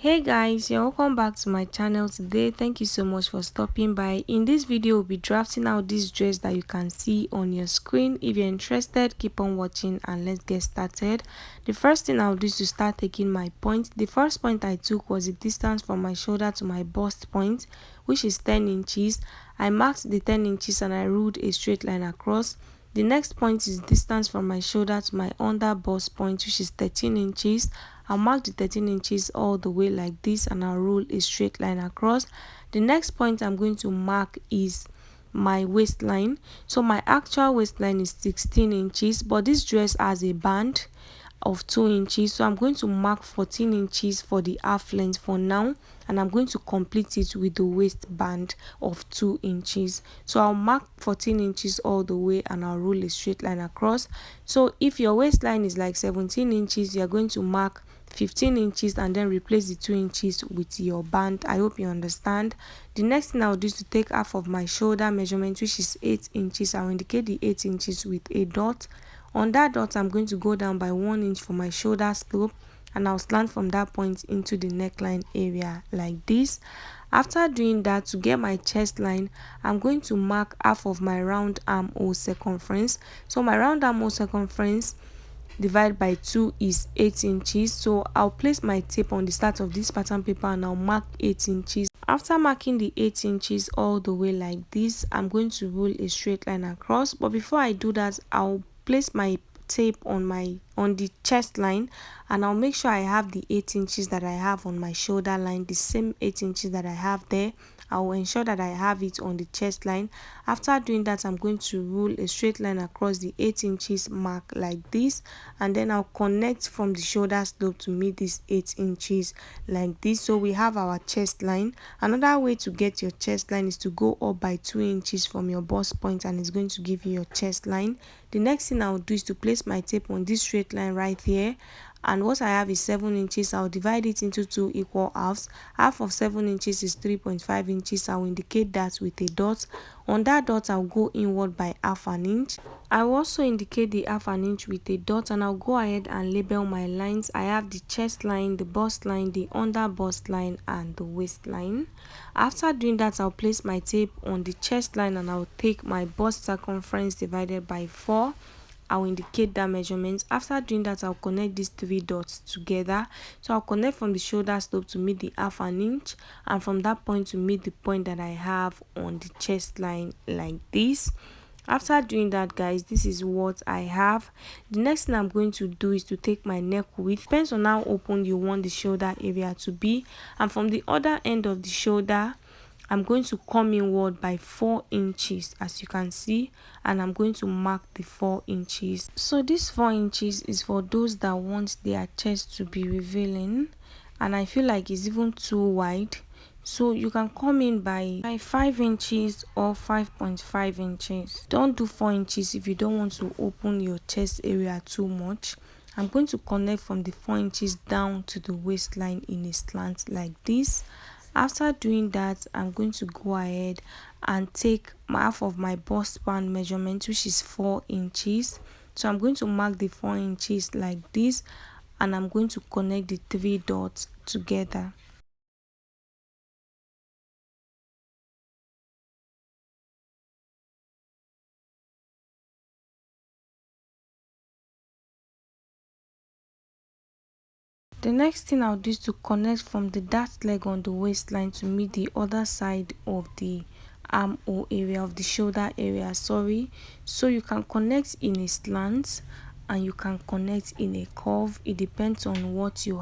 Hey guys, you're welcome back to my channel today. Thank you so much for stopping by. In this video, we'll be drafting out this dress that you can see on your screen. If you're interested, keep on watching and let's get started. The first thing I'll do is to start taking my point. The first point I took was the distance from my shoulder to my bust point, which is 10 inches. I marked the 10 inches and I ruled a straight line across. The next point is distance from my shoulder to my under bust point, which is 13 inches. I'll mark the 13 inches all the way like this and I'll rule a straight line across. The next point I'm going to mark is my waistline. So my actual waistline is 16 inches, but this dress has a band of 2 inches, so I'm going to mark 14 inches for the half length for now, and I'm going to complete it with the waistband of 2 inches. So I'll mark 14 inches all the way and I'll rule a straight line across. So if your waistline is like 17 inches, you're going to mark 15 inches and then replace the 2 inches with your band. I hope you understand. The next thing I'll do is to take half of my shoulder measurement, which is 8 inches. I'll indicate the 8 inches with a dot. On that dot, I'm going to go down by 1 inch for my shoulder slope, and I'll slant from that point into the neckline area like this. After doing that, to get my chest line, I'm going to mark half of my round armhole circumference. So my round armhole circumference divided by 2 is 8 inches. So I'll place my tape on the start of this pattern paper and I'll mark 8 inches. After marking the 8 inches all the way like this, I'm going to rule a straight line across. But before I do that, I'll place my tape on the chest line and I'll make sure I have the 8 inches that I have on my shoulder line, the same 8 inches that I have there. I will ensure that I have it on the chest line. After doing that, I'm going to rule a straight line across the 8 inches mark like this, and then I'll connect from the shoulder slope to meet this 8 inches like this. So we have our chest line. Another way to get your chest line is to go up by 2 inches from your bust point, and it's going to give you your chest line. The next thing I'll do is to place my tape on this straight line right here, and what I have is 7 inches. I'll divide it into 2 equal halves. Half of 7 inches is 3.5 inches. I'll indicate that with a dot. On that dot, I'll go inward by half an inch. I will also indicate the half an inch with a dot, and I'll go ahead and label my lines. I have the chest line, the bust line, the under bust line, and the waistline. After doing that, I'll place my tape on the chest line and I'll take my bust circumference divided by 4. I'll indicate that measurement. After doing that, I'll connect these 3 dots together. So I'll connect from the shoulder slope to meet the half an inch, and from that point to meet the point that I have on the chest line like this. After doing that, guys, this is what I have. The next thing I'm going to do is to take my neck width. Depends on how open you want the shoulder area to be, and from the other end of the shoulder, I'm going to come inward by 4 inches, as you can see, and I'm going to mark the 4 inches. So this 4 inches is for those that want their chest to be revealing, and I feel like it's even too wide. So you can come in by 5 inches or 5.5 inches. Don't do 4 inches if you don't want to open your chest area too much. I'm going to connect from the 4 inches down to the waistline in a slant like this. After doing that, I'm going to go ahead and take half of my bust band measurement, which is 4 inches. So I'm going to mark the 4 inches like this, and I'm going to connect the 3 dots together. The next thing I'll do is to connect from the dart leg on the waistline to meet the other side of the armhole area, of the shoulder area, sorry. So you can connect in a slant and you can connect in a curve. It depends on what you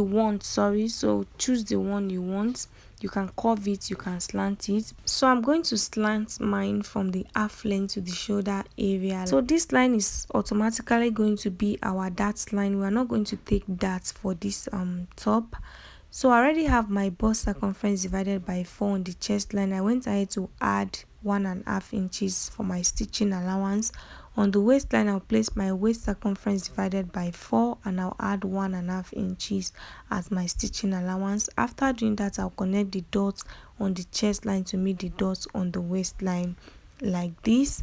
want, sorry. So choose the one you want. You can curve it, you can slant it. So I'm going to slant mine from the half length to the shoulder area. So this line is automatically going to be our dart line. We are not going to take darts for this top. So I already have my bust circumference divided by 4 on the chest line. I went ahead to add 1.5 inches for my stitching allowance. On the waistline, I'll place my waist circumference divided by 4 and I'll add 1.5 inches as my stitching allowance. After doing that, I'll connect the dots on the chest line to meet the dots on the waistline like this.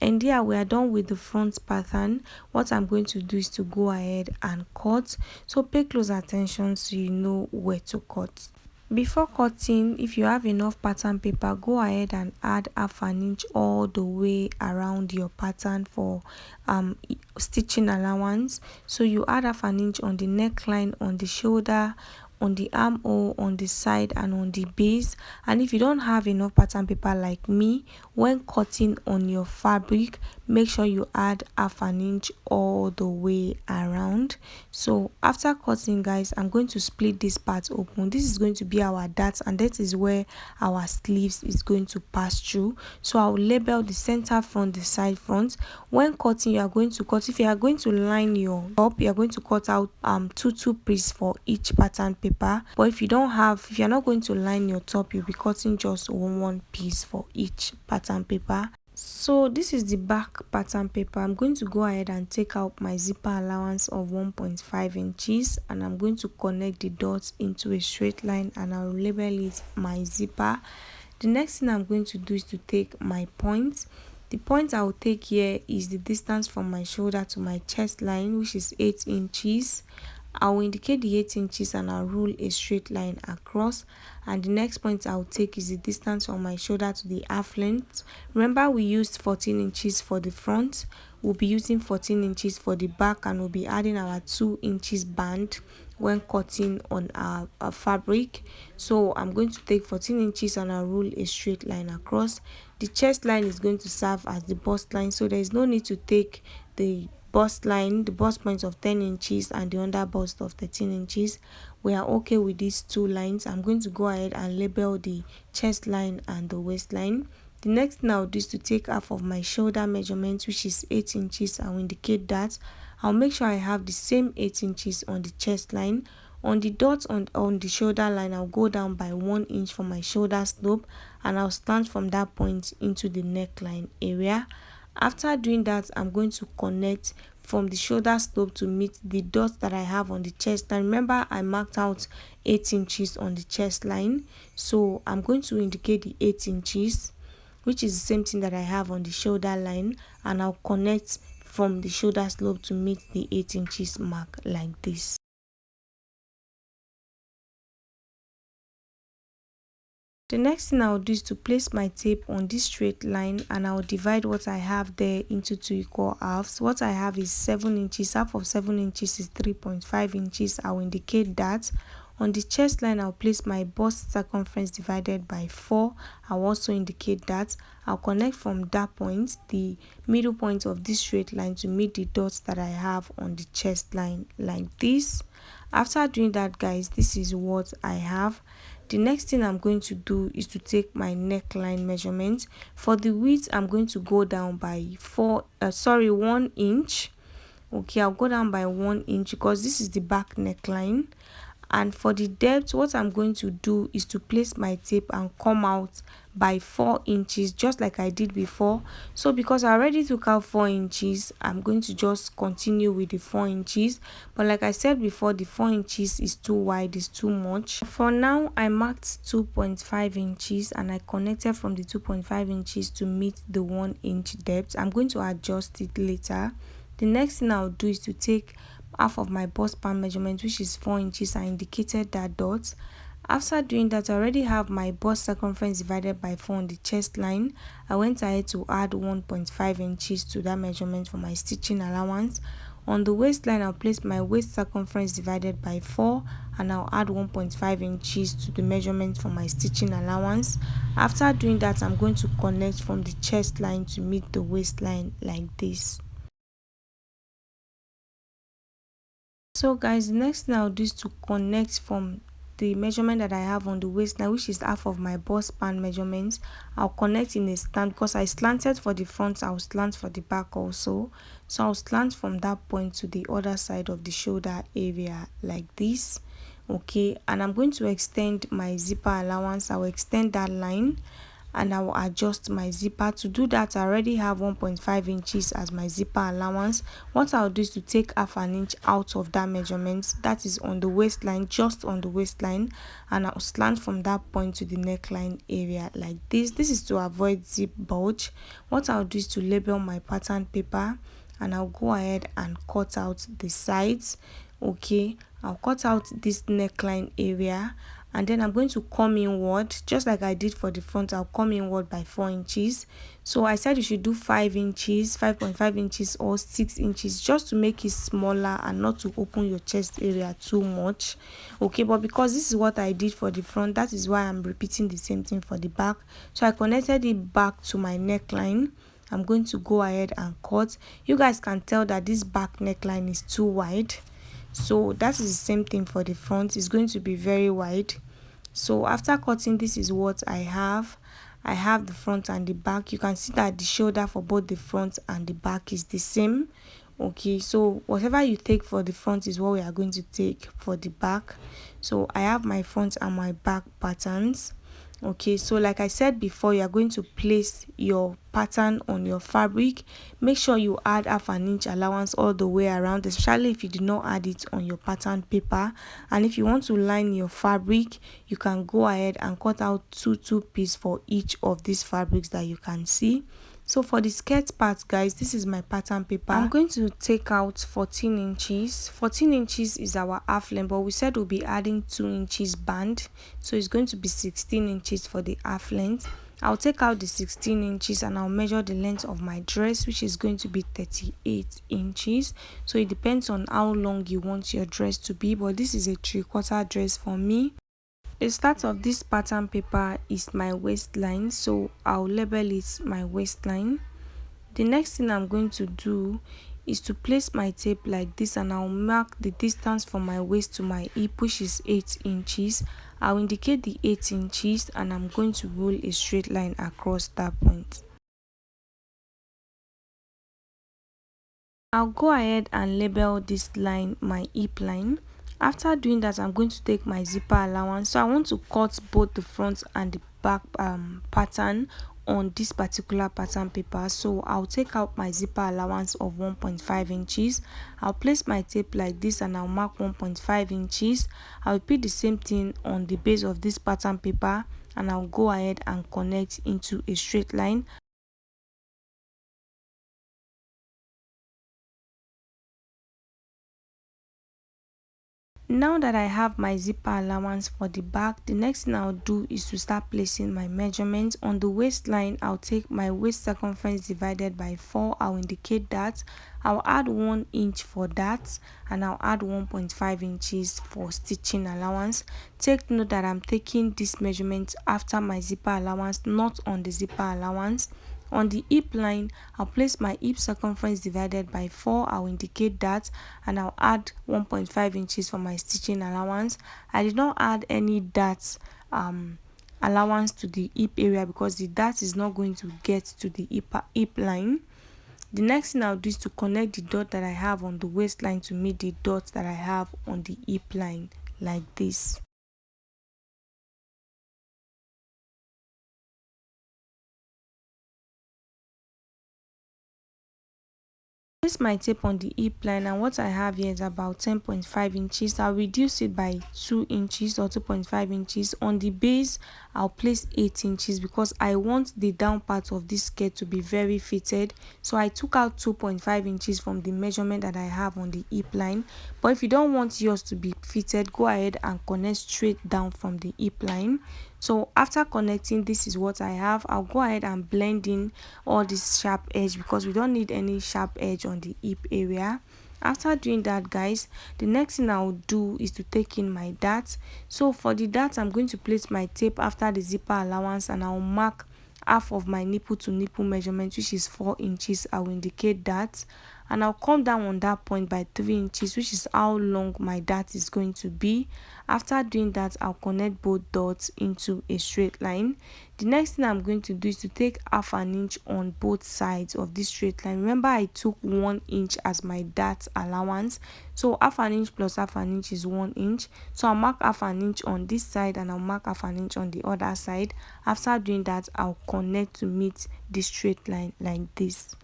And yeah, we are done with the front pattern. What I'm going to do is to go ahead and cut. So pay close attention so you know where to cut. Before cutting, if you have enough pattern paper, go ahead and add half an inch all the way around your pattern for stitching allowance. So you add half an inch on the neckline, on the shoulder, on the armhole, on the side, and on the base. And if you don't have enough pattern paper like me, when cutting on your fabric, make sure you add half an inch all the way around. So after cutting, guys, I'm going to split this part open. This is going to be our dart, and that is where our sleeves is going to pass through. So I'll label the center front, the side front. When cutting, you are going to cut, if you are going to line your top, you are going to cut out two pieces for each pattern paper. But if you don't have, if you're not going to line your top, you'll be cutting just one piece for each pattern paper. So this is the back pattern paper. I'm going to go ahead and take out my zipper allowance of 1.5 inches, and I'm going to connect the dots into a straight line, and I'll label it my zipper. The next thing I'm going to do is to take my point. The point I will take here is the distance from my shoulder to my chest line, which is 8 inches. I will indicate the 8 inches and I'll rule a straight line across. And the next point I'll take is the distance from my shoulder to the half length. Remember, we used 14 inches for the front. We'll be using 14 inches for the back, and we'll be adding our 2 inches band when cutting on our fabric. So I'm going to take 14 inches and I'll rule a straight line across. The chest line is going to serve as the bust line, so there is no need to take the bust line, the bust point of 10 inches and the under bust of 13 inches. We are okay with these two lines. I'm going to go ahead and label the chest line and the waistline. The next thing I'll do is to take half of my shoulder measurement, which is 8 inches. I'll indicate that. I'll make sure I have the same 8 inches on the chest line. On the dots on the shoulder line, I'll go down by 1 inch for my shoulder slope, and I'll stand from that point into the neckline area. After doing that, I'm going to connect from the shoulder slope to meet the dots that I have on the chest line. Remember, I marked out 8 inches on the chest line, so I'm going to indicate the 8 inches, which is the same thing that I have on the shoulder line, and I'll connect from the shoulder slope to meet the 8 inches mark like this. The next thing I'll do is to place my tape on this straight line, and I'll divide what I have there into 2 equal halves. What I have is 7 inches. Half of 7 inches is 3.5 inches. I'll indicate that. On the chest line, I'll place my bust circumference divided by 4. I'll also indicate that. I'll connect from that point, the middle point of this straight line, to meet the dots that I have on the chest line like this. After doing that, guys, this is what I have. The next thing I'm going to do is to take my neckline measurement. For the width, I'm going to go down by 1 inch. Okay, I'll go down by 1 inch because this is the back neckline. And for the depth, what I'm going to do is to place my tape and come out by 4 inches, just like I did before. So because I already took out 4 inches, I'm going to just continue with the 4 inches. But like I said before, the 4 inches is too wide, is too much. For now, I marked 2.5 inches and I connected from the 2.5 inches to meet the 1 inch depth. I'm going to adjust it later. The next thing I'll do is to take half of my bust span measurement, which is 4 inches. I indicated that dot. After doing that, I already have my bust circumference divided by 4 on the chest line. I went ahead to add 1.5 inches to that measurement for my stitching allowance. On the waistline, I'll place my waist circumference divided by 4, and I'll add 1.5 inches to the measurement for my stitching allowance. After doing that, I'm going to connect from the chest line to meet the waistline like this. So guys, the next thing I'll do is to connect from the measurement that I have on the waistline, which is half of my bust span measurements. I'll connect in a slant because I slanted for the front, I'll slant for the back also. So I'll slant from that point to the other side of the shoulder area like this. Okay, and I'm going to extend my zipper allowance. I'll extend that line. and I will adjust my zipper. To do that, I already have 1.5 inches as my zipper allowance. What I'll do is to take half an inch out of that measurement, that is on the waistline, just on the waistline, and I'll slant from that point to the neckline area like this. This is to avoid zip bulge. What I'll do is to label my pattern paper, and I'll go ahead and cut out the sides. Okay, I'll cut out this neckline area, and then I'm going to come inward just like I did for the front. I'll come inward by 4 inches. So I said you should do 5 inches, 5.5 inches or 6 inches, just to make it smaller and not to open your chest area too much. Okay, but because this is what I did for the front, that is why I'm repeating the same thing for the back. So I connected it back to my neckline. I'm going to go ahead and cut. You guys can tell that this back neckline is too wide, so that is the same thing for the front. It's going to be very wide. So after cutting, this is what I have the front and the back. You can see that the shoulder for both the front and the back is the same. Okay, so whatever you take for the front is what we are going to take for the back. So I have my front and my back patterns. Okay, so like I said before, you are going to place your pattern on your fabric. Make sure you add half an inch allowance all the way around, especially if you did not add it on your pattern paper. And if you want to line your fabric, you can go ahead and cut out two pieces for each of these fabrics that you can see. So for the skirt part, guys, this is my pattern paper. I'm going to take out 14 inches. 14 inches is our half length, but we said we'll be adding 2 inches band, so it's going to be 16 inches for the half length. I'll take out the 16 inches and I'll measure the length of my dress, which is going to be 38 inches. So it depends on how long you want your dress to be, but this is a 3/4 dress for me. The start of this pattern paper is my waistline, so I'll label it my waistline. The next thing I'm going to do is to place my tape like this, and I'll mark the distance from my waist to my hip, which is 8 inches. I'll indicate the 8 inches and I'm going to roll a straight line across that point. I'll go ahead and label this line my hip line. After doing that, I'm going to take my zipper allowance. So I want to cut both the front and the back pattern on this particular pattern paper. So I'll take out my zipper allowance of 1.5 inches. I'll place my tape like this and I'll mark 1.5 inches. I'll repeat the same thing on the base of this pattern paper, and I'll go ahead and connect into a straight line. Now that I have my zipper allowance for the back, the next thing I'll do is to start placing my measurements. On the waistline, I'll take my waist circumference divided by 4. I'll indicate that. I'll add 1 inch for that, and I'll add 1.5 inches for stitching allowance. Take note that I'm taking this measurement after my zipper allowance, not on the zipper allowance. On the hip line, I'll place my hip circumference divided by 4. I'll indicate that, and I'll add 1.5 inches for my stitching allowance. I did not add any dart allowance to the hip area because the dart is not going to get to the hip line. The next thing I'll do is to connect the dot that I have on the waistline to meet the dot that I have on the hip line like this. Place my tape on the hip line, and what I have here is about 10.5 inches. I'll reduce it by 2 inches or 2.5 inches. On the base, I'll place 8 inches because I want the down part of this skirt to be very fitted. So I took out 2.5 inches from the measurement that I have on the hip line. But if you don't want yours to be fitted, go ahead and connect straight down from the hip line. So after connecting, this is what I have. I'll go ahead and blend in all this sharp edge because we don't need any sharp edge on the hip area. After doing that, guys, the next thing I'll do is to take in my dart. So for the dart, I'm going to place my tape after the zipper allowance, and I'll mark half of my nipple to nipple measurement, which is 4 inches. I will indicate that. and I'll come down on that point by 3 inches, which is how long my dart is going to be. After doing that, I'll connect both dots into a straight line. The next thing I'm going to do is to take half an inch on both sides of this straight line. Remember, I took 1 inch as my dart allowance, so half an inch plus half an inch is 1 inch. So I'll mark half an inch on this side and I'll mark half an inch on the other side. After doing that, I'll connect to meet the straight line like this.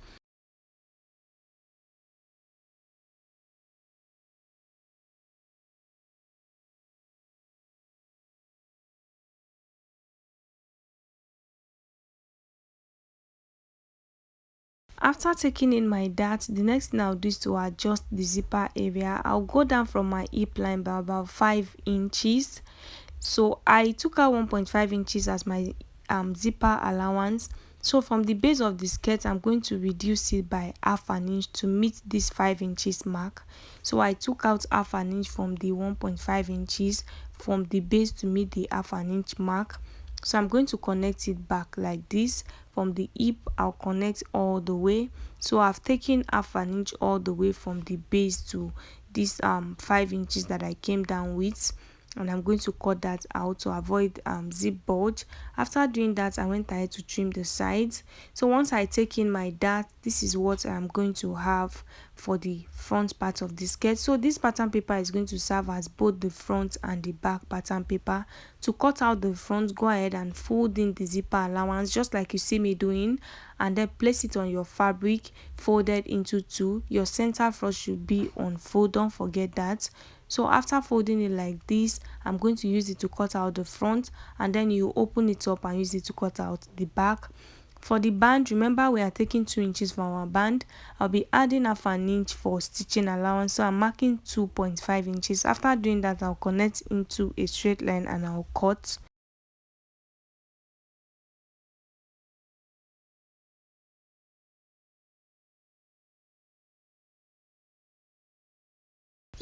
After taking in my dart, the next thing I'll do is to adjust the zipper area. I'll go down from my hip line by about 5 inches. So I took out 1.5 inches as my zipper allowance. So from the base of the skirt, I'm going to reduce it by half an inch to meet this 5 inches mark. So I took out half an inch from the 1.5 inches from the base to meet the half an inch mark. So I'm going to connect it back like this. From the hip, I'll connect all the way. So I've taken half an inch all the way from the base to this 5 inches that I came down with, and I'm going to cut that out to avoid zip bulge. After doing that, I went ahead to trim the sides. So once I take in my dart, this is what I'm going to have for the front part of the skirt. So this pattern paper is going to serve as both the front and the back pattern paper. To cut out the front, go ahead and fold in the zipper allowance just like you see me doing, and then place it on your fabric folded into two. Your center front should be on fold, don't forget that. So after folding it like this, I'm going to use it to cut out the front, and then you open it up and use it to cut out the back. For the band, remember we are taking 2 inches from our band. I'll be adding half an inch for stitching allowance, so I'm marking 2.5 inches. After doing that, I'll connect into a straight line and I'll cut.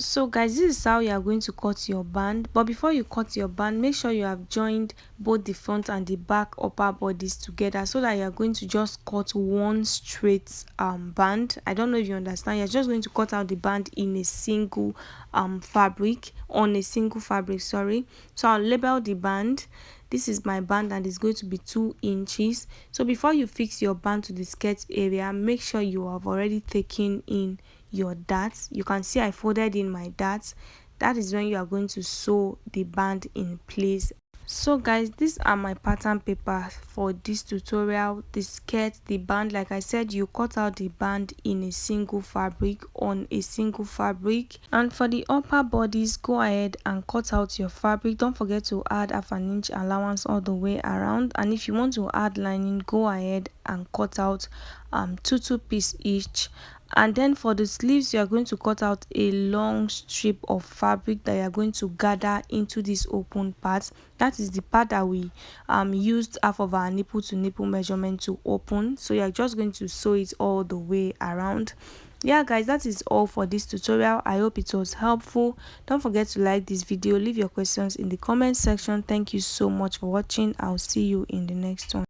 So guys, this is how you are going to cut your band, but before you cut your band, make sure you have joined both the front and the back upper bodies together, so that you are going to just cut one straight band. I don't know if you understand. You're just going to cut out the band in a single fabric, on a single fabric, sorry. So I'll label the band. This is my band and it's going to be 2 inches. So before you fix your band to the skirt area, make sure you have already taken in your darts. You can see I folded in my darts. That is when you are going to sew the band in place. So guys, these are my pattern paper for this tutorial. The skirt, the band, like I said, you cut out the band in a single fabric, on a single fabric. And for the upper bodies, go ahead and cut out your fabric. Don't forget to add half an inch allowance all the way around, and if you want to add lining, go ahead and cut out 2 piece each. And then for the sleeves, you are going to cut out a long strip of fabric that you are going to gather into this open part. That is the part that we used half of our nipple to nipple measurement to open. So you are just going to sew it all the way around. Yeah guys, that is all for this tutorial. I hope it was helpful. Don't forget to like this video, leave your questions in the comment section. Thank you so much for watching. I'll see you in the next one.